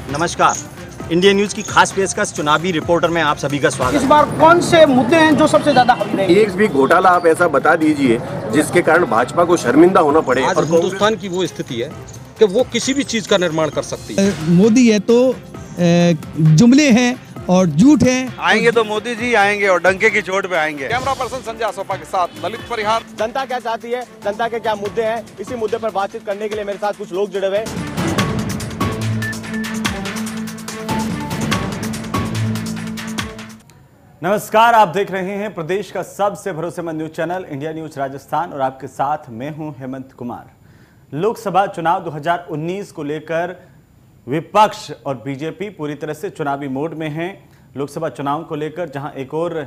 नमस्कार, India news की खास पेशकश चुनावी रिपोर्टर में आप सभी का स्वागत। इस बार कौन से मुद्दे हैं जो सबसे ज्यादा हावी रहेंगे? एक भी घोटाला आप ऐसा बता दीजिए जिसके कारण भाजपा को शर्मिंदा होना पड़े। आज और हिंदुस्तान की वो स्थिति है कि वो किसी भी चीज का निर्माण कर सकती है। मोदी है तो जुमले हैं और झूठ है। आएंगे तो मोदी जी आएंगे और डंके की चोट पे आएंगे। कैमरा पर्सन संजय सोपा के साथ ललित परिहार। जनता क्या चाहती है, जनता के क्या मुद्दे हैं, इसी मुद्दे पर बातचीत करने के लिए मेरे साथ कुछ लोग जुड़े हुए हैं। नमस्कार, आप देख रहे हैं प्रदेश का सबसे भरोसेमंद news channel India news Rajasthan और आपके साथ मैं हूं हेमंत कुमार। लोकसभा चुनाव 2019 को लेकर विपक्ष और बीजेपी पूरी तरह से चुनावी मोड में हैं। लोकसभा चुनाव को लेकर जहां एक और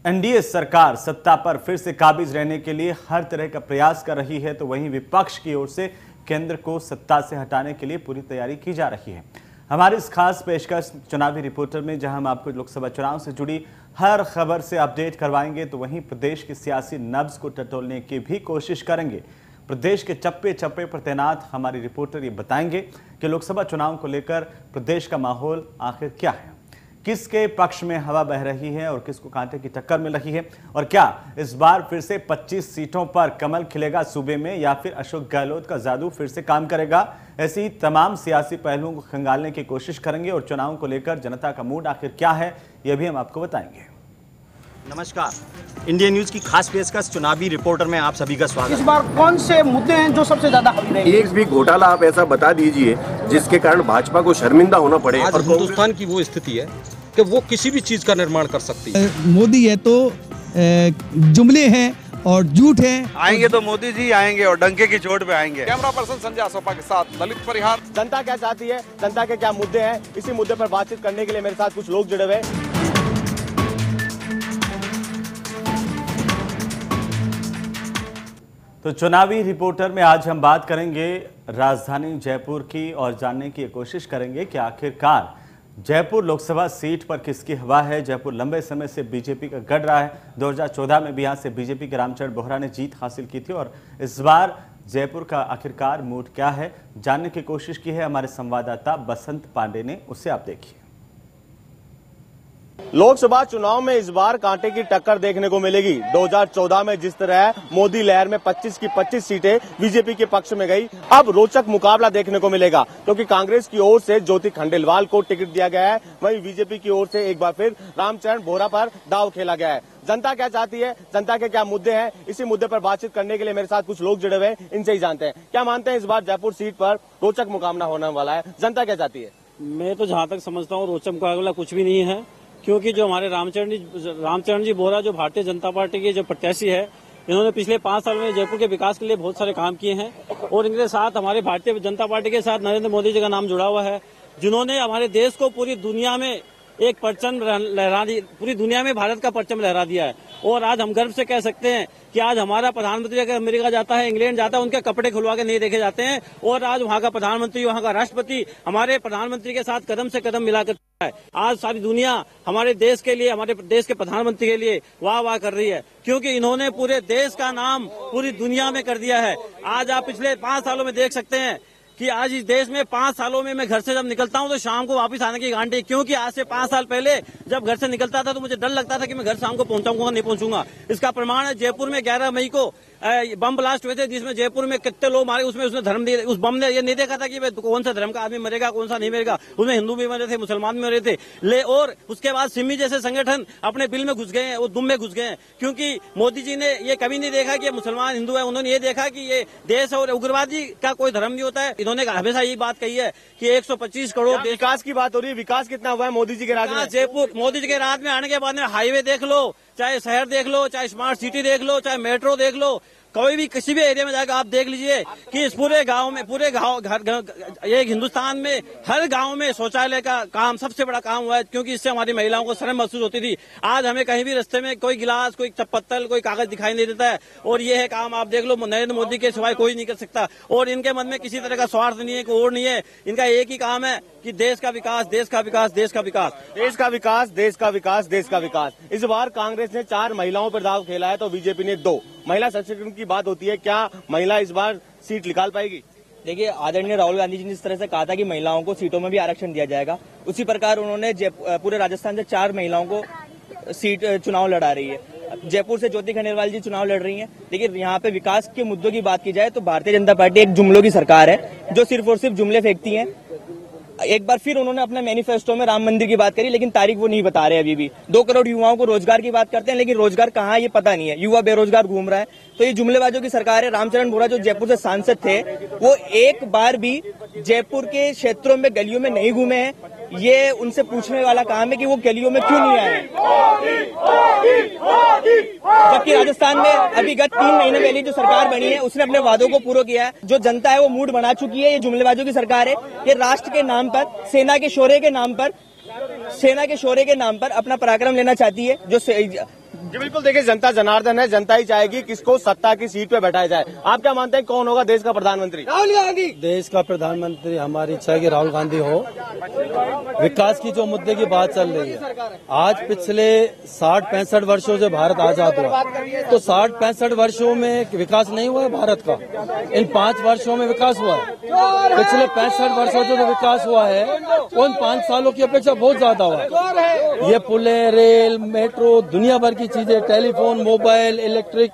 एनडीए सरकार सत्ता पर फिर से काबिज रहने के लिए हर तरह का प्रयास कर रही है, तो वहीं विपक्ष की ओर से केंद्र को सत्ता से हटाने के लिए पूरी तैयारी की जा रही है। हमारी इस खास पेशकश चुनावी रिपोर्टर में जहां हम आपको लोकसभा चुनाव से जुड़ी हर खबर से अपडेट करवाएंगे, तो वहीं प्रदेश की सियासी नब्ज को टटोलने की भी कोशिश करेंगे। प्रदेश के चप्पे चप्पे पर तैनात हमारी रिपोर्टर ये बताएंगे कि लोकसभा चुनाव को लेकर प्रदेश का माहौल आखिर क्या है, किसके पक्ष में हवा बह रही है और किसको कांटे की टक्कर मिल रही है, और क्या इस बार फिर से 25 सीटों पर कमल खिलेगा सूबे में या फिर अशोक गहलोत का जादू फिर से काम करेगा। ऐसी ही तमाम सियासी पहलुओं को खंगालने की कोशिश करेंगे और चुनाव को लेकर जनता का मूड आखिर क्या है यह भी हम आपको बताएंगे। नमस्कार, इंडिया न्यूज की खास पेशकश चुनावी रिपोर्टर में आप सभी का स्वागत। इस बार कौन से मुद्दे हैं जो सबसे ज्यादा हावी रहेंगे? एक भी घोटाला आप ऐसा बता दीजिए जिसके कारण भाजपा को शर्मिंदा होना पड़े। आज और हिंदुस्तान की वो स्थिति है कि वो किसी भी चीज का निर्माण कर सकती है। मोदी है तो जुमले हैं और झूठ है। आएंगे तो मोदी जी आएंगे और डंके की चोट पे आएंगे। कैमरा पर्सन संजय सोपा के साथ ललित परिहार। जनता क्या चाहती है, जनता के क्या मुद्दे हैं, इसी मुद्दे पर बातचीत करने के लिए मेरे साथ कुछ लोग जुड़े हुए हैं। तो चुनावी रिपोर्टर में आज हम बात करेंगे राजधानी जयपुर की और जानने की कोशिश करेंगे कि आखिरकार जयपुर लोकसभा सीट पर किसकी हवा है। जयपुर लंबे समय से बीजेपी का गढ़ रहा है। 2014 में भी यहां से बीजेपी के रामचरण बोहरा ने जीत हासिल की थी और इस बार जयपुर का आखिरकार मूड क्या है, जानने की कोशिश की है हमारे संवाददाता बसंत पांडे ने। उससे आप देखिए। लोकसभा चुनाव में इस बार कांटे की टक्कर देखने को मिलेगी। 2014 में जिस तरह मोदी लहर में 25 की 25 सीटें बीजेपी के पक्ष में गई, अब रोचक मुकाबला देखने को मिलेगा, क्योंकि कांग्रेस की ओर से ज्योति खंडेलवाल को टिकट दिया गया है, वहीं बीजेपी की ओर से एक बार फिर रामचरण बोहरा पर दांव खेला गया है। जनता क्या चाहती है, जनता के क्या मुद्दे हैं, इसी मुद्दे पर बातचीत करने के लिए मेरे साथ कुछ लोग जुड़े हुए हैं। इनसे ही जानते हैं क्या मानते हैं इस बार जयपुर सीट पर रोचक मुकाबला होने वाला है। जनता क्या चाहती है? मैं तो जहां तक समझता हूं रोचक मुकाबला कुछ भी नहीं है, क्योंकि जो हमारे रामचरण जी बोहरा जो भारतीय जनता पार्टी के जो प्रत्याशी है, इन्होंने पिछले 5 साल में जयपुर के विकास के लिए बहुत सारे काम किए हैं और इनके साथ हमारे भारतीय जनता पार्टी के साथ नरेंद्र मोदी जी का नाम जुड़ा हुआ है, जिन्होंने हमारे देश को पूरी दुनिया में एक परचम लहरा दी, पूरी दुनिया में भारत का परचम लहरा दिया है। और आज हम गर्व से कह सकते हैं कि आज हमारा प्रधानमंत्री अगर अमेरिका जाता है, इंग्लैंड जाता है, उनके कपड़े खुलवा के नहीं देखे जाते हैं, और आज वहाँ का प्रधानमंत्री, वहाँ का राष्ट्रपति हमारे प्रधानमंत्री के साथ कदम से कदम मिलाकर है। आज सारी दुनिया हमारे देश के लिए, हमारे देश के प्रधानमंत्री के लिए वाह वाह कर रही है, क्योंकि इन्होंने पूरे देश का नाम पूरी दुनिया में कर दिया है। आज आप पिछले 5 सालों में देख सकते हैं कि आज इस देश में 5 सालों में मैं घर से जब निकलता हूं तो शाम को वापस आने की गारंटी, क्योंकि आज से 5 साल पहले जब घर से निकलता था तो मुझे डर लगता था कि मैं घर शाम को पहुंचाऊंगा नहीं पहुंचूंगा। इसका प्रमाण है जयपुर में 11 मई को बम ब्लास्ट हुए थे, जिसमें जयपुर में कितने लोग मारे, उसमें उसने धर्म उस बम ने ये नहीं देखा था कि कौन सा धर्म का आदमी मरेगा कौन सा नहीं मरेगा, उसमें हिंदू भी मरे थे, मुसलमान भी मरे थे। और उसके बाद सिमी जैसे संगठन अपने बिल में घुस गए हैं, वो दुम में घुस गए हैं, क्योंकि मोदी जी ने ये कभी नहीं देखा कि मुसलमान हिंदू है, उन्होंने ये देखा कि ये देश और उग्रवादी का कोई धर्म नहीं होता है। इन्होंने हमेशा यही बात कही है कि 125 करोड़ विकास की बात हो रही है। विकास कितना हुआ है मोदी जी के राज में? जयपुर मोदी जी के राज में आने के बाद में हाईवे देख लो, चाहे शहर देख लो, चाहे स्मार्ट सिटी देख लो, चाहे मेट्रो देख लो, कोई भी किसी भी एरिया में जाकर आप देख लीजिए कि इस पूरे गांव में, पूरे गांव ये हिंदुस्तान में हर गांव में शौचालय का काम सबसे बड़ा काम हुआ है, क्योंकि इससे हमारी महिलाओं को शर्म महसूस होती थी। आज हमें कहीं भी रास्ते में कोई गिलास, कोई पत्तल, कोई कागज दिखाई नहीं देता है, और ये है काम आप देख लो नरेंद्र मोदी के सिवाय कोई नहीं कर सकता। और इनके मन में किसी तरह का स्वार्थ नहीं है, कोई और नहीं है, इनका एक ही काम है कि देश का विकास, देश का विकास, देश का विकास, देश का विकास, देश का विकास, देश का विकास। इस बार कांग्रेस ने 4 महिलाओं पर दाव खेला है तो बीजेपी ने 2। महिला सशक्तिकरण की बात होती है, क्या महिला इस बार सीट निकाल पाएगी? देखिए, आदरणीय राहुल गांधी जी ने जिस तरह से कहा था कि महिलाओं को सीटों में भी आरक्षण दिया जाएगा, उसी प्रकार उन्होंने पूरे राजस्थान से 4 महिलाओं को सीट चुनाव लड़ा रही है। जयपुर से ज्योति खंडेलवाल जी चुनाव लड़ रही हैं। लेकिन यहाँ पे विकास के मुद्दों की बात की जाए तो भारतीय जनता पार्टी एक जुमलों की सरकार है जो सिर्फ और सिर्फ जुमले फेंकती है। एक बार फिर उन्होंने अपने मैनिफेस्टो में राम मंदिर की बात करी, लेकिन तारीख वो नहीं बता रहे अभी भी। 2 करोड़ युवाओं को रोजगार की बात करते हैं, लेकिन रोजगार कहाँ है ये पता नहीं है। युवा बेरोजगार घूम रहा है। तो ये जुमलेबाजों की सरकार है। रामचरण बोरा जो जयपुर से सांसद थे, वो एक बार भी जयपुर के क्षेत्रों में गलियों में नहीं घूमे हैं। ये उनसे पूछने वाला काम है कि वो गलियों में क्यों नहीं आए। जबकि राजस्थान में अभी गत 3 महीने पहले जो सरकार बनी है उसने अपने वादों को पूरा किया है। जो जनता है वो मूड बना चुकी है। ये जुमलेबाजों की सरकार है। ये राष्ट्र के नाम पर, सेना के शौर्य के नाम पर अपना पराक्रम लेना चाहती है। जी बिल्कुल, देखिए जनता जनार्दन है, जनता ही चाहेगी किसको सत्ता की सीट पे बैठाया जाए। आप क्या मानते हैं कौन होगा देश का प्रधानमंत्री? राहुल गांधी। देश का प्रधानमंत्री हमारी इच्छा है कि राहुल गांधी हो। विकास की जो मुद्दे की बात चल रही है, आज पिछले 60-65 वर्षों से भारत आजाद हुआ, तो 60-65 वर्षों में विकास नहीं हुआ है भारत का। इन 5 वर्षों में विकास हुआ है। पिछले 65 वर्षों से जो विकास हुआ है उन 5 सालों की अपेक्षा बहुत ज्यादा हुआ है। ये पुलें, रेल, मेट्रो, दुनिया भर की चीजें, telephone, mobile, electric,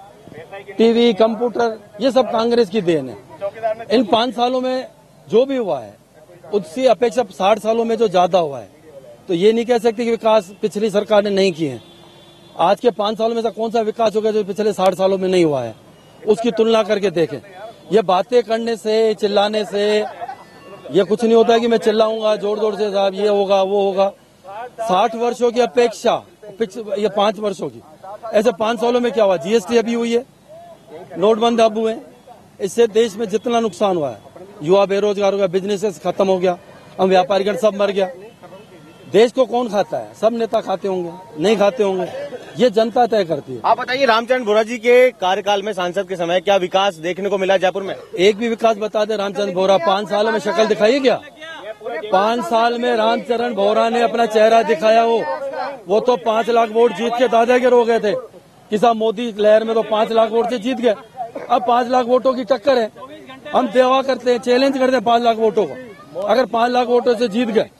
TV, computer, ये सब कांग्रेस की देन है। इन 5 सालों में जो भी हुआ है उसकी अपेक्षा 60 सालों में जो ज्यादा हुआ है, तो ये नहीं कह सकते कि विकास पिछली सरकार ने नहीं किए हैं। आज के 5 सालों में से कौन सा विकास हो गया जो पिछले 60 सालों में नहीं हुआ है, उसकी तुलना करके देखें। ये बातें करने से, चिल्लाने से ये कुछ नहीं होता है कि मैं चिल्लाऊंगा जोर जोर से, साहब ये होगा वो होगा। 60 वर्षों की अपेक्षा ये 5 वर्षों की, ऐसे 5 सालों में क्या हुआ? जीएसटी अभी हुई है, नोटबंदी अब हुए, इससे देश में जितना नुकसान हुआ है, युवा बेरोजगार हो गया, बिजनेस खत्म हो गया, हम व्यापारीगण सब मर गया। देश को कौन खाता है? सब नेता खाते होंगे, नहीं खाते होंगे, ये जनता तय करती है। आप बताइए, रामचरण बोरा जी के कार्यकाल में सांसद के समय क्या विकास देखने को मिला जयपुर में? एक भी विकास बता दे रामचरण बोरा। 5 सालों में शक्ल दिखाई क्या? 5 साल में रामचरण बोरा ने अपना चेहरा दिखाया हो? वो तो 5 लाख वोट जीत के दादागिर हो गए थे। किसान मोदी लहर में तो 5 लाख वोट से जीत गए। अब 5 लाख वोटों की टक्कर है। हम दावा करते हैं, चैलेंज करते हैं 5 लाख वोटों को। अगर 5 लाख वोटों से जीत गए,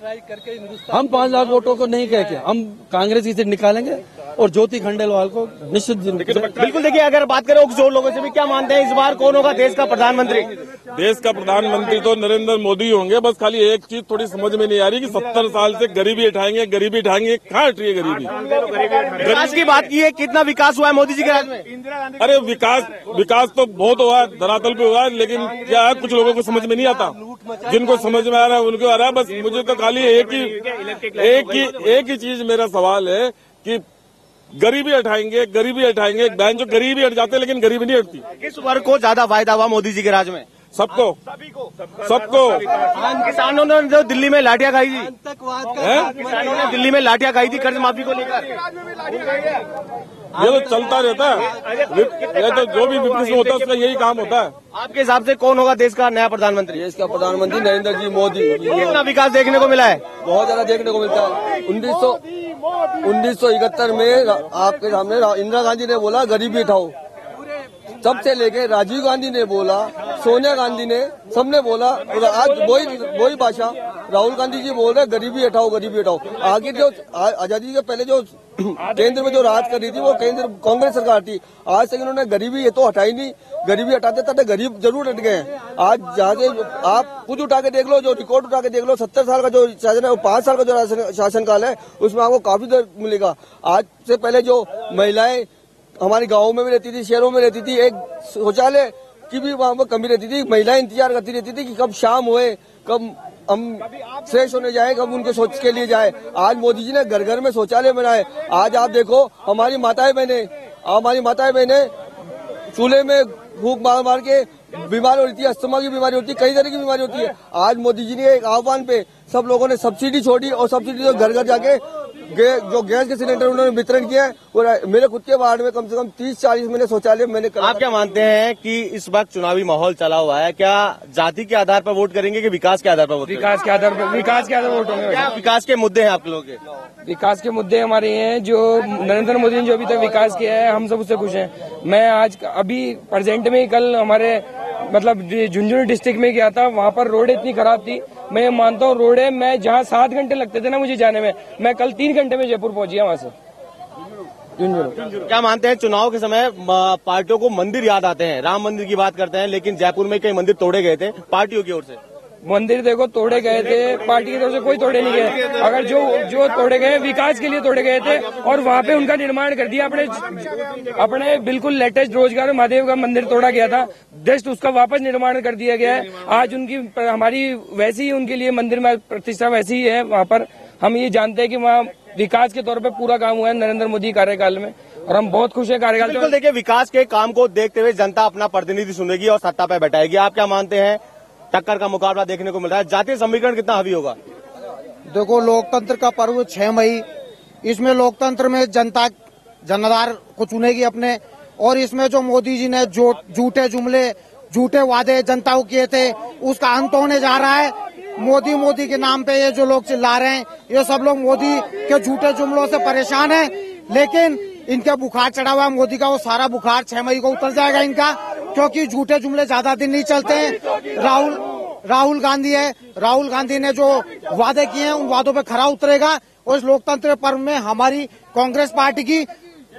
हम 5 लाख वोटों को नहीं कह के हम कांग्रेस की सीट निकालेंगे और ज्योति खंडेलवाल को निश्चित। बिल्कुल, देखिए अगर बात करें जो लोगों से भी, क्या मानते हैं इस बार कौन होगा देश का प्रधानमंत्री? देश का प्रधानमंत्री तो नरेंद्र मोदी होंगे। बस खाली एक चीज थोड़ी समझ में नहीं आ रही कि 70 साल से गरीबी हटाएंगे, कहाँ हट रही है गरीबी? विकास की बात की है, कितना विकास हुआ है मोदी जी के राज में? अरे विकास तो बहुत हुआ है, धरातल पे हुआ है, लेकिन क्या है कुछ लोगों को समझ में नहीं आता। जिनको समझ में आ रहा है उनको आ रहा है। बस मुझे तो खाली एक ही चीज मेरा सवाल है कि गरीबी हटाएंगे। बैंक जो गरीबी हट जाते हैं, लेकिन गरीबी नहीं हटती। किस वर्ग को ज्यादा फायदा हुआ मोदी जी के राज में? सबको। किसानों ने जो दिल्ली में लाठियां खाई थी, किसानों ने दिल्ली में लाठियां खाई थी कर्ज माफी को लेकर, ये तो चलता रहता है। ये तो जो भी विपक्ष में होता है उसका यही काम होता है। आपके हिसाब से कौन होगा देश का नया प्रधानमंत्री? देश का प्रधानमंत्री नरेंद्र जी मोदी। कितना विकास देखने को मिला है? बहुत ज्यादा देखने को मिलता है। 1971 में आपके सामने इंदिरा गांधी ने बोला गरीबी हटाओ, तब से लेके राजीव गांधी ने बोला, सोनिया गांधी ने, सबने बोला, और आज वही भाषा राहुल गांधी जी बोल रहे गरीबी हटाओ। आगे जो आजादी के पहले जो केंद्र में जो राज कर रही थी वो केंद्र कांग्रेस सरकार थी। आज तक इन्होंने गरीबी ये तो हटाई नहीं। गरीबी हटाते तब गरीब जरूर हट गए हैं। आज जाके आप खुद उठा के देख लो, जो रिकॉर्ड उठा के देख लो, 70 साल का जो शासन है, 5 साल का जो शासनकाल है, उसमें आपको काफी दर मिलेगा। आज से पहले जो महिलाएं हमारे गाँव में भी रहती थी, शहरों में रहती थी, एक शौचालय की भी वहाँ पर कमी रहती थी। महिलाएं इंतजार करती रहती थी कि कब शाम होए, कब हम फ्रेश होने जाए, कब उनके सोच के लिए जाए। आज मोदी जी ने घर घर में शौचालय बनाए। आज आप देखो हमारी माताएं बहनें चूल्हे में भूख मार के बीमार होती है, अस्थमा की बीमारी होती है, कई तरह की बीमारी होती है। आज मोदी जी ने एक आह्वान पे सब लोगों ने सब्सिडी छोड़ी और सब्सिडी घर घर जाके जो गैस के सिलेंडर उन्होंने वितरण किया है। और मेरे खुद के वार्ड में कम से कम 30-40 मैंने शौचालय मैंने करा। आप क्या मानते हैं कि इस वक्त चुनावी माहौल चला हुआ है, क्या जाति के आधार पर वोट करेंगे कि विकास के आधार पर वोट? विकास के आधार पर वोट होंगे। क्या विकास के मुद्दे हैं आप लोगों के? विकास के मुद्दे हमारे ये हैं, जो नरेंद्र मोदी ने जो अभी तक विकास किया है हम सब उससे खुश हैं। मैं आज अभी प्रेजेंट में कल हमारे मतलब झुंझुनू डिस्ट्रिक्ट में गया था, वहाँ पर रोड इतनी खराब थी। मैं मानता हूँ रोड है, मैं जहाँ 7 घंटे लगते थे ना मुझे जाने में, मैं कल 3 घंटे में जयपुर पहुंच गया वहाँ से। क्या मानते हैं, चुनाव के समय पार्टियों को मंदिर याद आते हैं, राम मंदिर की बात करते हैं, लेकिन जयपुर में कई मंदिर तोड़े गए थे पार्टियों की ओर से। मंदिर देखो तोड़े गए थे, पार्टी की तरफ से कोई तोड़े नहीं गए। अगर जो तोड़े गए विकास के लिए तोड़े गए थे, और वहाँ पे उनका निर्माण कर दिया। अपने बिल्कुल लेटेस्ट रोजगार महादेव का मंदिर तोड़ा गया था, जस्ट उसका वापस निर्माण कर दिया गया है। आज उनकी हमारी वैसी ही उनके लिए मंदिर में प्रतिष्ठा वैसी ही है। वहाँ पर हम ये जानते हैं कि वहाँ विकास के तौर पर पूरा काम हुआ है नरेंद्र मोदी कार्यकाल में, और हम बहुत खुश है कार्यकाल। बिल्कुल देखिए, विकास के काम को देखते हुए जनता अपना प्रतिनिधि चुनेगी और सत्ता पर बैठाएगी। आप क्या मानते हैं, टक्कर का मुकाबला देखने को मिल रहा है, जातीय समीकरण कितना हावी होगा? देखो, लोकतंत्र का पर्व 6 मई, इसमें लोकतंत्र में जनता जनाधार को चुनेगी अपने, और इसमें जो मोदी जी ने जो झूठे जुमले, झूठे वादे जनता को किए थे, उसका अंत होने जा रहा है। मोदी के नाम पे ये जो लोग चिल्ला रहे हैं, ये सब लोग मोदी के झूठे जुमलों से परेशान हैं, लेकिन इनका बुखार चढ़ा हुआ है मोदी का, वो सारा बुखार 6 मई को उतर जाएगा इनका, क्योंकि झूठे जुमले ज्यादा दिन नहीं चलते हैं। राहुल गांधी है, राहुल गांधी ने जो वादे किए हैं उन वादों पे खरा उतरेगा, और इस लोकतंत्र पर्व में हमारी कांग्रेस पार्टी की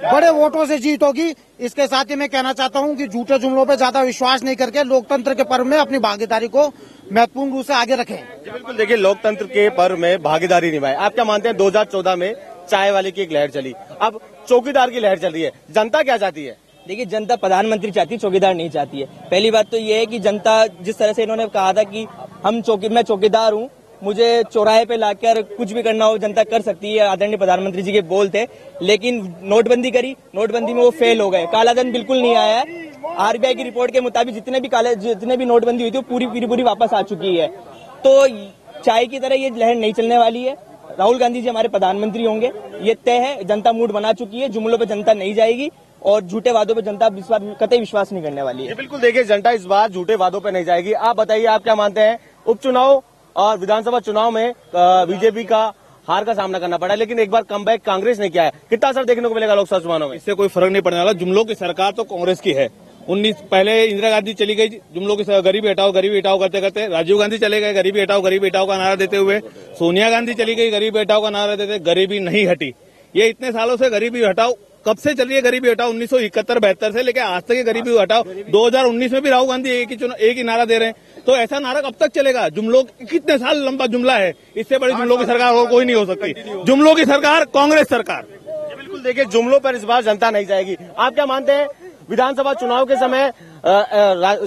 बड़े वोटों से जीत होगी। इसके साथ ही मैं कहना चाहता हूं कि झूठे जुमलों पे ज्यादा विश्वास नहीं करके लोकतंत्र के पर्व में अपनी भागीदारी को महत्वपूर्ण रूप से आगे रखें। बिल्कुल देखिए, लोकतंत्र के पर्व में भागीदारी निभाएं। आप क्या मानते हैं, 2014 में चाय वाले की एक लहर चली, अब चौकीदार की लहर चल रही है, जनता क्या चाहती है? देखिए, जनता प्रधानमंत्री चाहती है, चौकीदार नहीं चाहती है। पहली बात तो ये है कि जनता जिस तरह से इन्होंने कहा था कि मैं चौकीदार हूँ, मुझे चौराहे पे लाकर कुछ भी करना हो जनता कर सकती है, आदरणीय प्रधानमंत्री जी के बोल थे। लेकिन नोटबंदी करी, नोटबंदी में वो फेल हो गए, कालाधन बिल्कुल नहीं आया है। आरबीआई की रिपोर्ट के मुताबिक जितने भी नोटबंदी हुई थी वो पूरी वापस आ चुकी है। तो चाय की तरह ये लहर नहीं चलने वाली है। राहुल गांधी जी हमारे प्रधानमंत्री होंगे, ये तय है। जनता मूड बना चुकी है, जुमलों पे जनता नहीं जाएगी, और झूठे वादों पे जनता कतई विश्वास नहीं करने वाली है। बिल्कुल देखिए, जनता इस बार झूठे वादों पे नहीं जाएगी। आप बताइए, आप क्या मानते हैं, उपचुनाव और विधानसभा चुनाव में बीजेपी का हार का सामना करना पड़ा, लेकिन एक बार कमबैक कांग्रेस ने किया है, कितना असर देखने को मिलेगा लोकसभा चुनाव में? इससे कोई फर्क नहीं पड़ने वाला। जुमलों की सरकार तो कांग्रेस की है। 19 पहले इंदिरा गांधी चली गई, जुमलों की गरीबी हटाओ करते करते। राजीव गांधी चले गए, गरीबी हटाओ का नारा देते हुए। सोनिया गांधी चली गई, गरीबी हटाओ का नारा देते, गरीबी नहीं हटी। ये इतने सालों से गरीबी हटाओ, कब से चल रही है गरीबी हटाओ? 1971-72 से लेकर आज तक ये गरीबी हटाओ। 2019 में भी राहुल गांधी एक ही नारा दे रहे हैं, तो ऐसा नारा कब तक चलेगा? जुमलों कितने साल लंबा जुमला है, इससे बड़ी जुमलों की सरकार और कोई नहीं हो सकती। जुमलों की सरकार कांग्रेस सरकार। बिल्कुल देखिए, जुमलों पर इस बार जनता नहीं जाएगी। आप क्या मानते हैं, विधानसभा चुनाव के समय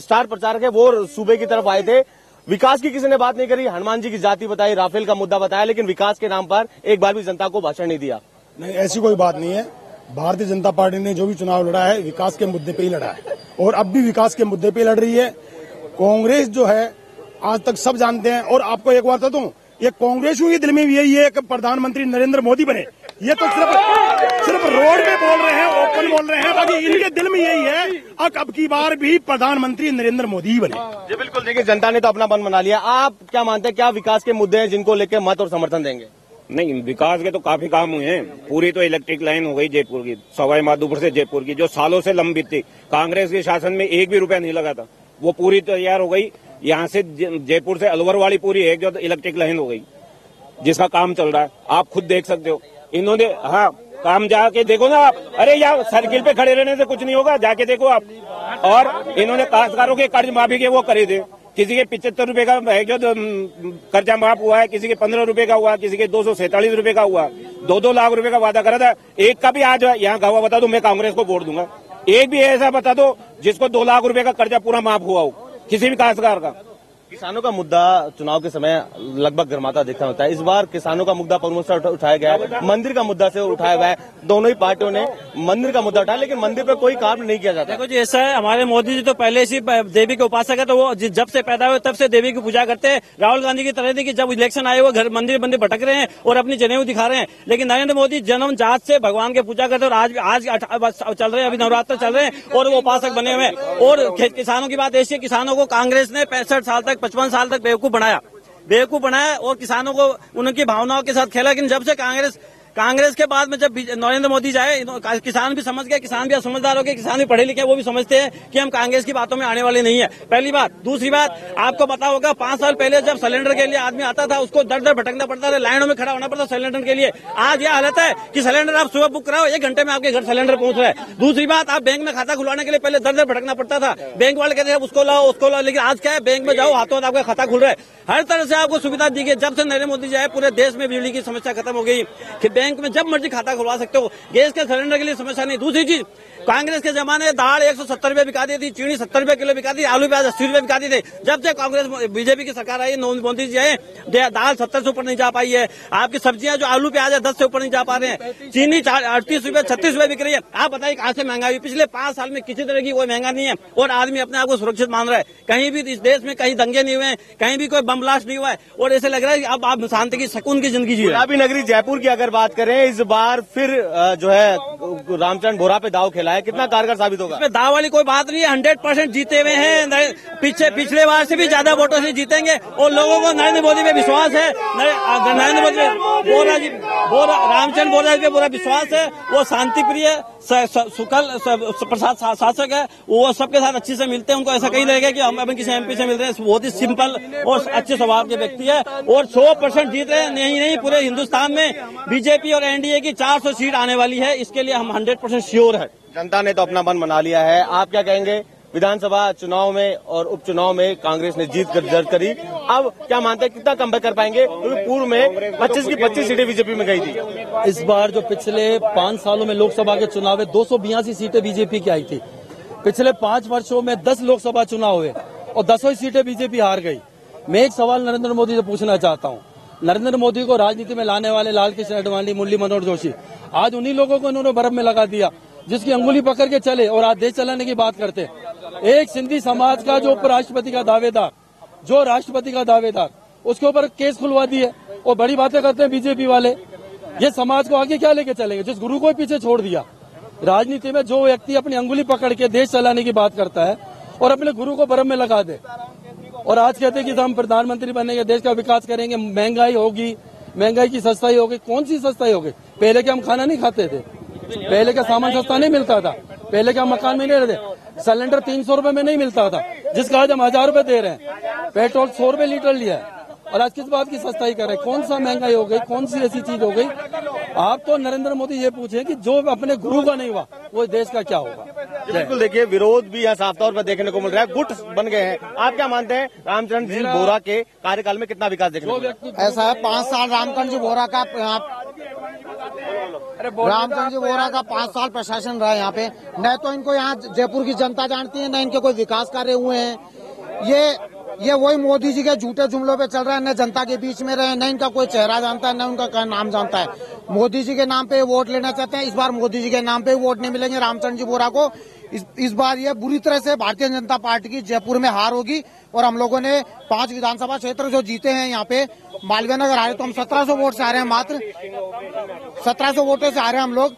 स्टार प्रचारक है वो सूबे की तरफ आए थे, विकास की किसी ने बात नहीं करी, हनुमान जी की जाति बताई, राफेल का मुद्दा बताया, लेकिन विकास के नाम पर एक बार भी जनता को भाषण नहीं दिया। नहीं, ऐसी कोई बात नहीं है। भारतीय जनता पार्टी ने जो भी चुनाव लड़ा है विकास के मुद्दे पे ही लड़ा है, और अब भी विकास के मुद्दे पे लड़ रही है। कांग्रेस जो है, आज तक सब जानते हैं, और आपको एक बात बता दूं, ये कांग्रेसियों के दिल में भी यही है कि प्रधानमंत्री नरेंद्र मोदी बने। ये तो सिर्फ रोड पे बोल रहे हैं, ओपन बोल रहे हैं, बाकी इनके दिल में यही है अब की बार भी प्रधानमंत्री नरेंद्र मोदी ही बने। जी बिल्कुल देखिए, जनता ने तो अपना मन बना लिया। आप क्या मानते हैं, क्या विकास के मुद्दे हैं जिनको लेकर मत और समर्थन देंगे? नहीं, विकास के तो काफी काम हुए हैं। पूरी तो इलेक्ट्रिक लाइन हो गई जयपुर की, सवाई माधोपुर से जयपुर की, जो सालों से लंबित थी। कांग्रेस के शासन में 1 भी रुपया नहीं लगा था, वो पूरी तैयार हो गई। यहाँ से जयपुर से अलवर वाली पूरी एक जो इलेक्ट्रिक लाइन हो गई, जिसका काम चल रहा है, आप खुद देख सकते हो। इन्होंने काम जाके देखो ना आप। अरे यार, सर्किल पे खड़े रहने से कुछ नहीं होगा, जाके देखो आप। और इन्होंने काश्तकारों के कर्ज माफी के वो करे थे। किसी के 75 रुपए का जो कर्जा माफ हुआ है, किसी के 15 रुपए का हुआ, किसी के 247 रुपए का हुआ। 2-2 लाख रुपए का वादा करा था। एक का भी आज यहाँ गवाह बता दो, मैं कांग्रेस को वोट दूंगा। एक भी ऐसा बता दो जिसको 2 लाख रुपए का कर्जा पूरा माफ हुआ हो किसी भी काश्तकार का। किसानों का मुद्दा चुनाव के समय लगभग गर्माता देखना होता है। इस बार किसानों का मुद्दा प्रमुख से उठाया गया है, मंदिर का मुद्दा से उठाया गया है। दोनों ही पार्टियों ने मंदिर का मुद्दा उठाया, लेकिन मंदिर पर कोई काम नहीं किया जाता। देखो जी, ऐसा है, हमारे मोदी जी तो पहले से देवी के उपासक है, तो वो जब से पैदा हुए तब से देवी की पूजा करते हैं। राहुल गांधी की तरह थी कि जब इलेक्शन आए वो घर मंदिर भटक रहे हैं और अपनी जनेऊ दिखा रहे हैं, लेकिन नरेंद्र मोदी जन्म जात से भगवान की पूजा करते हैं। और आज चल रहे हैं, अभी नवरात्र चल रहे हैं और वो उपासक बने हुए हैं। और किसानों की बात ऐसी है, किसानों को कांग्रेस ने 65 साल तक 55 साल तक बेवकूफ बनाया और किसानों को उनकी भावनाओं के साथ खेला। लेकिन जब से कांग्रेस के बाद में जब नरेंद्र मोदी जाए, किसान भी समझ गए, किसान भी समझदार हो गए, किसान भी पढ़े लिखे, वो भी समझते हैं कि हम कांग्रेस की बातों में आने वाले नहीं है। पहली बात। दूसरी बात, आपको पता होगा 5 साल पहले जब सिलेंडर के लिए आदमी आता था, उसको दर दर भटकना पड़ता था, लाइनों में खड़ा होना पड़ता सिलेंडर के लिए। आज यह हालत है कि सिलेंडर आप सुबह बुक कराओ, 1 घंटे में आपके घर सिलेंडर पहुंच रहा है। दूसरी बात, आप बैंक में खाता खुलवाने के लिए पहले दर दर भटकना पड़ता था, बैंक वाले कहते हैं उसको लाओ, लेकिन आज क्या है, बैंक में जाओ, हाथों हाथ आपका खाता खुल रहा है। हर तरह से आपको सुविधा दी गई। जब से नरेंद्र मोदी जाए, पूरे देश में बिजली की समस्या खत्म हो गई कि बैंक में जब मर्जी खाता खुलवा सकते हो, गैस के सिलेंडर के लिए समस्या नहीं। दूसरी चीज, कांग्रेस के जमाने दाल 170 रुपए बिका दी थी, चीनी 70 रुपए किलो बिका दी, आलू प्याज 80 रुपए बिका दी थे। जब से कांग्रेस बीजेपी की सरकार आई, मोदी जी आए, दाल 70 से ऊपर नहीं जा पाई है। आपकी सब्जियां जो आलू प्याज है 10 से ऊपर नहीं जा पा रहे हैं। चीनी 38 रुपए 36 रुपए बिक रही है। आप बताइए कहां से महंगाई हुई? पिछले 5 साल में किसी तरह की कोई महंगा नहीं है और आदमी अपने आप को सुरक्षित मान रहा है। कहीं भी इस देश में कहीं दंगे नहीं हुए, कहीं भी कोई बम ब्लास्ट नहीं हुआ है और ऐसे लग रहा है कि अब आप शांति की सुकून की जिंदगी जी रहे हैं। गुलाबी नगरी जयपुर की अगर बात करें, इस बार फिर जो है रामचरण बोरा पे दाव खेला है, कितना कारगर साबित होगा? इसमें दाव वाली कोई बात नहीं है। 100% जीते हुए हैं, पिछले बार से भी ज्यादा वोटों से जीतेंगे और लोगों को नरेंद्र मोदी पे विश्वास है। नरेंद्र मोदी रामचंद्र बोरा जी पे पूरा विश्वास है। वो शांति प्रिय सुखल प्रसाद शासक है, वो सबके साथ अच्छे से मिलते हैं। उनको ऐसा कहीं लगेगा कि हम किसी MP से मिल रहे हैं। बहुत ही सिंपल और अच्छे स्वभाव के व्यक्ति है और 100% जीत रहे हैं। नहीं, पूरे हिंदुस्तान में बीजेपी और NDA की 400 सीट आने वाली है, इसके लिए हम 100% श्योर है। जनता ने तो अपना मन बना लिया है। आप क्या कहेंगे? विधानसभा चुनाव में और उपचुनाव में कांग्रेस ने जीत दर्ज करी, अब क्या मानते हैं कितना कमबैक कर पाएंगे? क्योंकि पूर्व में 25 की 25 सीटें बीजेपी में गई थी। इस बार जो पिछले 5 सालों में लोकसभा के चुनाव में 282 सीटें बीजेपी की आई थी। पिछले 5 वर्षों में 10 लोकसभा चुनाव हुए और 10 सीटें बीजेपी हार गई। मैं एक सवाल नरेंद्र मोदी से पूछना चाहता हूँ। नरेंद्र मोदी को राजनीति में लाने वाले लाल कृष्ण आडवाणी, मुरली मनोहर जोशी, आज उन्हीं लोगों को इन्होंने बर्फ में लगा दिया जिसकी अंगुली पकड़ के चले और आज देश चलाने की बात करते। एक सिंधी समाज का जो उपराष्ट्रपति का दावेदार, जो राष्ट्रपति का दावेदार, उसके ऊपर केस खुलवा दिए और बड़ी बातें करते हैं बीजेपी वाले। ये समाज को आगे क्या लेके चलेंगे? जिस गुरु को पीछे छोड़ दिया। राजनीति में जो व्यक्ति अपनी अंगुली पकड़ के देश चलाने की बात करता है और अपने गुरु को बर्फ में लगा दे और आज कहते हैं कि हम प्रधानमंत्री बनेंगे, देश का विकास करेंगे, महंगाई होगी, महंगाई की सस्ताई होगी। कौन सी सस्ताई होगी? पहले क्या हम खाना नहीं खाते थे? पहले का सामान सस्ता नहीं मिलता था? पहले क्या मकान में नहीं रहते? सिलेंडर 300 रुपए में नहीं मिलता था, जिसका आज हम 1000 रुपए दे रहे हैं। पेट्रोल 100 रुपए लीटर लिया है और आज किस बात की सस्ताई कर रहे हैं? कौन सा महंगाई हो गई? कौन सी ऐसी चीज हो गई? आप तो नरेंद्र मोदी ये पूछे कि जो अपने गुरु का नहीं हुआ वो देश का क्या होगा? बिल्कुल, देखिए विरोध भी यहाँ साफ तौर पर देखने को मिल रहा है। गुट बन गए हैं। आप क्या मानते हैं रामचरण जी बोरा के कार्यकाल में कितना विकास देखने को मिला? ऐसा है 5 साल रामचरण जी बोरा का 5 साल प्रशासन रहा है यहाँ पे। न तो इनको यहाँ जयपुर की जनता जानती है, न इनके कोई विकास कार्य हुए हैं। ये वही मोदी जी के झूठे जुमलों पे चल रहा है। न जनता के बीच में रहे, न इनका कोई चेहरा जानता है, न उनका नाम जानता है। मोदी जी के नाम पे वोट लेना चाहते हैं। इस बार मोदी जी के नाम पे वोट नहीं मिलेंगे रामचरण जी बोरा को। इस बार ये बुरी तरह से भारतीय जनता पार्टी की जयपुर में हार होगी और हम लोगों ने 5 विधानसभा क्षेत्र जो जीते हैं यहाँ पे, मालवीय नगर हारे तो हम 1700 वोट से हारे हैं, मात्र 1700 वोटों से हारे हम लोग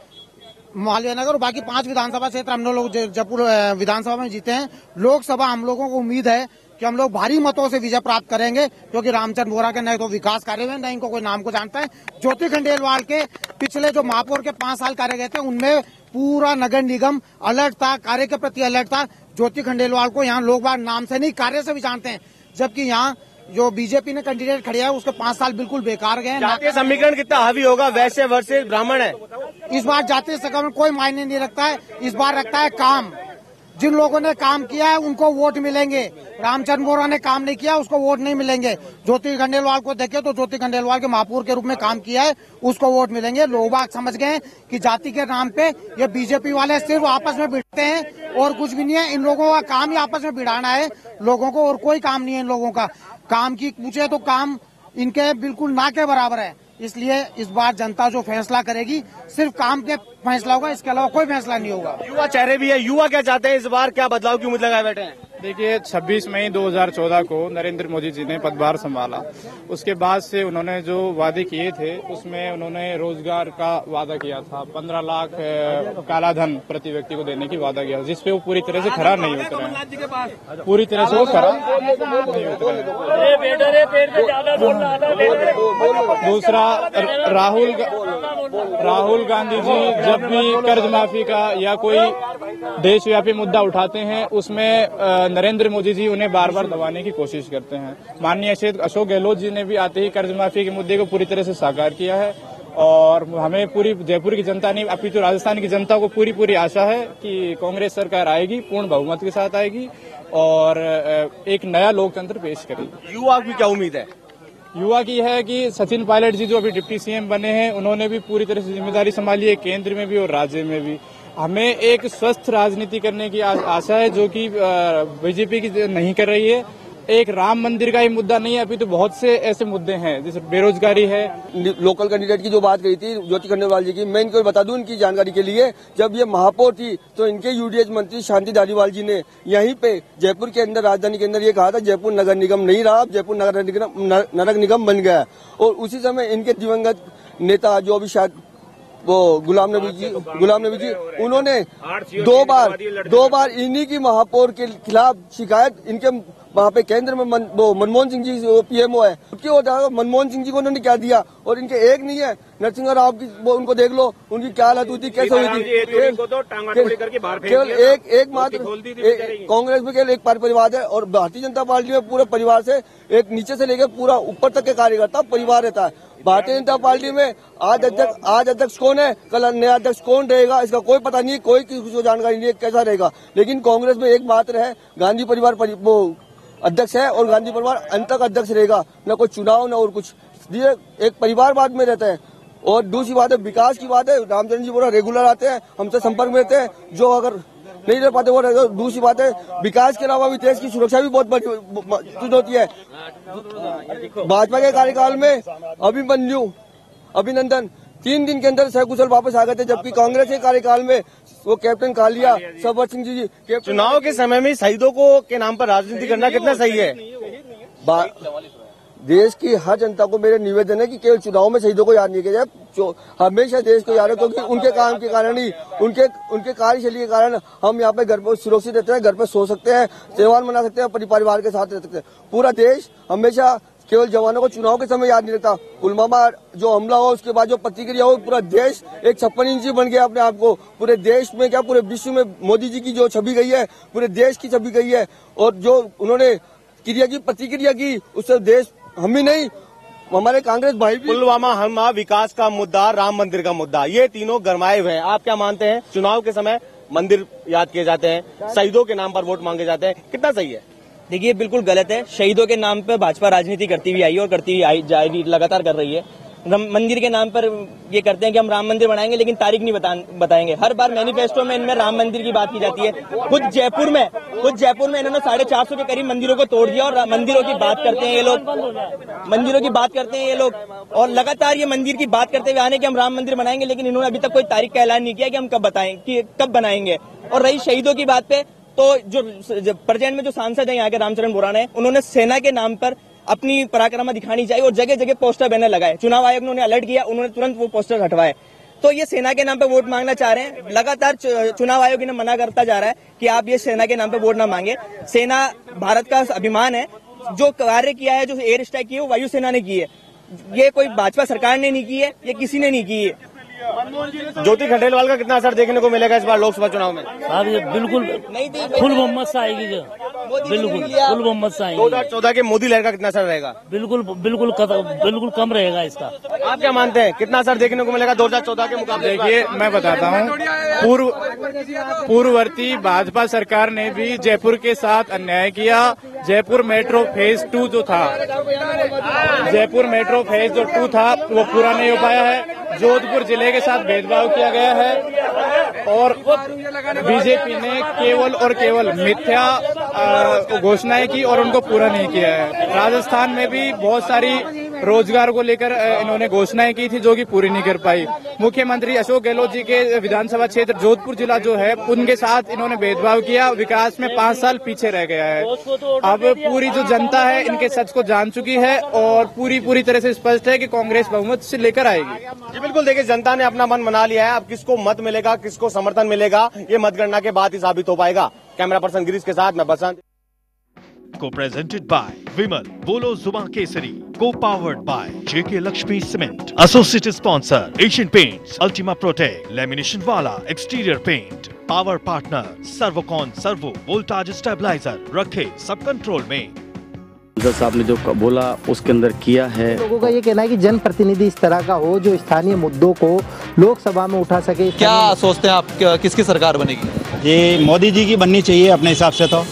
मालवीय नगर, और बाकी 5 विधानसभा क्षेत्र हम लोग जयपुर विधानसभा में जीते हैं। लोकसभा हम लोगों को उम्मीद है कि हम लोग भारी मतों से विजय प्राप्त करेंगे, क्योंकि रामचंद्र बोरा के न तो विकास कार्य में, न इनको कोई नाम को जानता है। ज्योति खंडेलवाल के पिछले जो महापौर के 5 साल कार्य गए थे, उनमें पूरा नगर निगम अलर्ट था, कार्य के प्रति अलर्ट था। ज्योति खंडेलवाल को यहाँ लोग बार नाम से नहीं, कार्य से भी जानते हैं। जबकि यहाँ जो बीजेपी ने कैंडिडेट खड़े है, उसके 5 साल बिल्कुल बेकार गए। जातीय समीकरण कितना हावी होगा? वैश्य वर्सेस ब्राह्मण है। इस बार जातीय समीकरण कोई मायने नहीं रखता है। इस बार रखता है काम। जिन लोगों ने काम किया है उनको वोट मिलेंगे। रामचंद्र बोरा ने काम नहीं किया, उसको वोट नहीं मिलेंगे। ज्योति खंडेलवाल को देखे तो ज्योति खंडेलवाल के महापौर के रूप में काम किया है, उसको वोट मिलेंगे। लोग बाग समझ गए कि जाति के नाम पे ये बीजेपी वाले सिर्फ आपस में भिड़ते हैं और कुछ भी नहीं है। इन लोगों का काम ही आपस में भिड़ाना है लोगों को, और कोई काम नहीं है इन लोगों का। काम की पूछे तो काम इनके बिल्कुल ना के बराबर है। इसलिए इस बार जनता जो फैसला करेगी सिर्फ काम के फैसला होगा, इसके अलावा कोई फैसला नहीं होगा। युवा चेहरे भी है, युवा क्या चाहते हैं इस बार? क्या बदलाव की उम्मीद लगाए बैठे हैं? देखिए 26 मई 2014 को नरेंद्र मोदी जी ने पदभार संभाला। उसके बाद से उन्होंने जो वादे किए थे उसमें उन्होंने रोजगार का वादा किया था, 15 लाख काला धन प्रति व्यक्ति को देने की वादा किया, जिसपे वो पूरी तरह से खरा नहीं उतरे हैं, पूरी तरह से वो खरा नहीं उतरे हैं। दूसरा, राहुल गांधी जी जब भी कर्ज माफी का या कोई देशव्यापी मुद्दा उठाते हैं उसमें नरेंद्र मोदी जी उन्हें बार बार दबाने की कोशिश करते हैं। माननीय अशोक गहलोत जी ने भी आते ही कर्ज माफी के मुद्दे को पूरी तरह से साकार किया है और हमें पूरी जयपुर की जनता नहीं अपितु राजस्थान की जनता को पूरी आशा है कि कांग्रेस सरकार आएगी, पूर्ण बहुमत के साथ आएगी और एक नया लोकतंत्र पेश करेगी। युवा की क्या उम्मीद है? युवा की है कि सचिन पायलट जी जो अभी डिप्टी सीएम बने हैं उन्होंने भी पूरी तरह से जिम्मेदारी संभाली है, केंद्र में भी और राज्य में भी। हमें एक स्वस्थ राजनीति करने की आशा है जो कि बीजेपी की नहीं कर रही है। एक राम मंदिर का ही मुद्दा नहीं है, अभी तो बहुत से ऐसे मुद्दे हैं जैसे बेरोजगारी है। लोकल कैंडिडेट की जो बात कही थी ज्योति खंडेलवाल जी की, मैं इनको बता दूं इनकी जानकारी के लिए, जब ये महापौर थी तो इनके यूडीएच मंत्री शांति धारीवाल जी ने यहीं पे जयपुर के अंदर, राजधानी के अंदर ये कहा था जयपुर नगर निगम नहीं रहा, अब जयपुर नगर निगम बन गया। और उसी समय इनके दिवंगत नेता जो अभी शायद वो गुलाम नबी जी उन्होंने दो बार इन्हीं की महापौर के खिलाफ शिकायत, इनके वहाँ पे केंद्र में मनमोहन सिंह जी पीएमओ है, मनमोहन सिंह जी को उन्होंने क्या दिया। और इनके एक नहीं है, नरसिंह राव की वो उनको देख लो, उनकी क्या हालत हुई थी, कैसे हुई थी। केवल एक मात्र कांग्रेस में केवल एक परिवार है और भारतीय जनता पार्टी में पूरे परिवार से एक नीचे से लेकर पूरा ऊपर तक के कार्यकर्ता परिवार रहता है। भारतीय जनता पार्टी में आज अध्यक्ष कौन है, कल नया अध्यक्ष कौन रहेगा इसका कोई पता नहीं, कोई किसी को जानकारी नहीं है कैसा रहेगा। लेकिन कांग्रेस में एक मात्र है, गांधी परिवार वो अध्यक्ष है और गांधी परिवार अंत तक अध्यक्ष रहेगा, न कोई चुनाव न और कुछ। ये एक परिवारवाद में रहता है। और दूसरी बात है विकास की बात है, रामचंद्र जी बोरा रेगुलर आते हैं, हमसे संपर्क में रहते हैं, जो अगर नहीं रह पाते वो रहेगा। दूसरी बात है विकास के अलावा भी देश की सुरक्षा भी बहुत बड़ी होती है। भाजपा के कार्यकाल में अभिनंदन 3 दिन के अंदर सकुशल वापस आ गए थे, जबकि कांग्रेस के कार्यकाल में वो कैप्टन कालिया, सरवर सिंह जी चुनाव के समय में शहीदों को के नाम पर राजनीति करना कितना सही है? देश की हर जनता को मेरे निवेदन है कि केवल चुनाव में शहीदों को याद नहीं किया जाए, हमेशा देश को याद है, क्योंकि उनके काम के कारण ही, उनके कार्यशैली के कारण हम यहाँ पे घर पर सुरक्षित रहते हैं, घर पे सो सकते हैं, त्योहार मना सकते हैं, परिवार के साथ रह सकते हैं। पूरा देश हमेशा केवल जवानों को चुनाव के समय याद नहीं रखता। पुलवामा जो हमला हुआ उसके बाद जो प्रतिक्रिया हो, पूरा देश एक 56 इंची बन गया अपने आप को। पूरे देश में क्या पूरे विश्व में मोदी जी की जो छवि गई है, पूरे देश की छवि गई है। और जो उन्होंने प्रतिक्रिया की उससे देश हम ही नहीं हमारे कांग्रेस भाई भी। पुलवामा हमला, विकास का मुद्दा, राम मंदिर का मुद्दा, ये तीनों गरमाए हुए हैं। आप क्या मानते हैं? चुनाव के समय मंदिर याद किए जाते हैं, शहीदों के नाम पर वोट मांगे जाते हैं, कितना सही है? देखिए बिल्कुल गलत है। शहीदों के नाम पर भाजपा राजनीति करती हुई आई है और करती हुई जाएगी, लगातार कर रही है। मंदिर के नाम पर ये करते हैं कि हम राम मंदिर बनाएंगे, लेकिन तारीख नहीं बताएंगे। हर बार मैनिफेस्टो में इनमें राम मंदिर की बात की जाती है। खुद जयपुर में इन्होंने 450 के करीब मंदिरों को तोड़ दिया और मंदिरों की बात करते हैं ये लोग, और लगातार ये मंदिर की बात करते हुए आने कि हम राम मंदिर बनाएंगे, लेकिन इन्होंने अभी तक कोई तारीख का ऐलान नहीं किया कि हम कब बनाएंगे। और रही शहीदों की बात पे, तो जो प्रेजेंट में जो सांसद है यहाँ के रामचरण बोरा ने, उन्होंने सेना के नाम पर अपनी पराक्रम दिखानी चाहिए और जगह जगह पोस्टर बैनर लगाए। चुनाव आयोग ने उन्हें अलर्ट किया, उन्होंने तुरंत वो पोस्टर हटवाए। तो ये सेना के नाम पे वोट मांगना चाह रहे हैं। लगातार चुनाव आयोग इन्हें मना करता जा रहा है कि आप ये सेना के नाम पे वोट ना मांगे। सेना भारत का अभिमान है। जो कार्य किया है, जो एयर स्ट्राइक की है, वो वायुसेना ने की है। ये कोई भाजपा सरकार ने नहीं की है, ये किसी ने नहीं की है। ज्योति खंडेलवाल का कितना असर देखने को मिलेगा इस बार लोकसभा चुनाव में? साहब ये बिल्कुल फुल बहुमत से आएगी, बिल्कुल फुल बहुमत से आएगी। 2014 के मोदी लहर का कितना असर रहेगा? बिल्कुल कम रहेगा इसका। आप क्या मानते हैं कितना असर देखने को मिलेगा 2014 के मुकाबले? देखिए मैं बताता हूँ, पूर्ववर्ती भाजपा सरकार ने भी जयपुर के साथ अन्याय किया। जयपुर मेट्रो फेज 2 जो था, जयपुर मेट्रो फेज जो 2 था वो पूरा नहीं हो पाया है। जोधपुर जिले के साथ भेदभाव किया गया है और बीजेपी ने केवल और केवल मिथ्या घोषणाएं की और उनको पूरा नहीं किया है। राजस्थान में भी बहुत सारी रोजगार को लेकर इन्होंने घोषणाएं की थी जो कि पूरी नहीं कर पाई। मुख्यमंत्री अशोक गहलोत जी के विधानसभा क्षेत्र जोधपुर जिला जो है उनके साथ इन्होंने भेदभाव किया, विकास में 5 साल पीछे रह गया है। अब पूरी जो जनता है इनके सच को जान चुकी है और पूरी तरह से स्पष्ट है कि कांग्रेस बहुमत से लेकर आएगी। जी बिल्कुल, देखिए जनता ने अपना मन बना लिया है। अब किसको मत मिलेगा, किसको समर्थन मिलेगा, ये मतगणना के बाद ही साबित हो पाएगा। कैमरा पर्सन गिरीश के साथ मैं बसंत। Co-presented by Vimal, Bolo Zuma Kesari, co-powered by JK Lakshmi Cement, associate sponsor Asian Paints, Ultima Protect, Lamination Wala, Exterior Paint, power partner Servocon Servo Voltage Stabilizer, रखे सब कंट्रोल में। साहब ने जो बोला उसके अंदर किया है। लोगों का ये कहना है कि जनप्रतिनिधि इस तरह का हो जो स्थानीय मुद्दों को लोकसभा में उठा सके। क्या सोचते हैं आप, किसकी सरकार बनेगी? ये मोदी जी की बननी चाहिए अपने हिसाब से। तो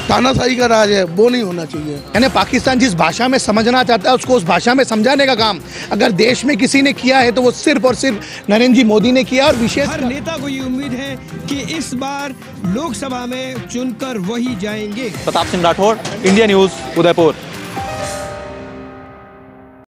तानाशाही का राज है, वो नहीं होना चाहिए। यानी पाकिस्तान जिस भाषा में समझना चाहता है उसको उस भाषा में समझाने का काम अगर देश में किसी ने किया है तो वो सिर्फ और सिर्फ नरेंद्र जी मोदी ने किया। और विशेष हर नेता को ये उम्मीद है कि इस बार लोकसभा में चुनकर वही जाएंगे। Pratap Singh Rathore, India news, Udaipur.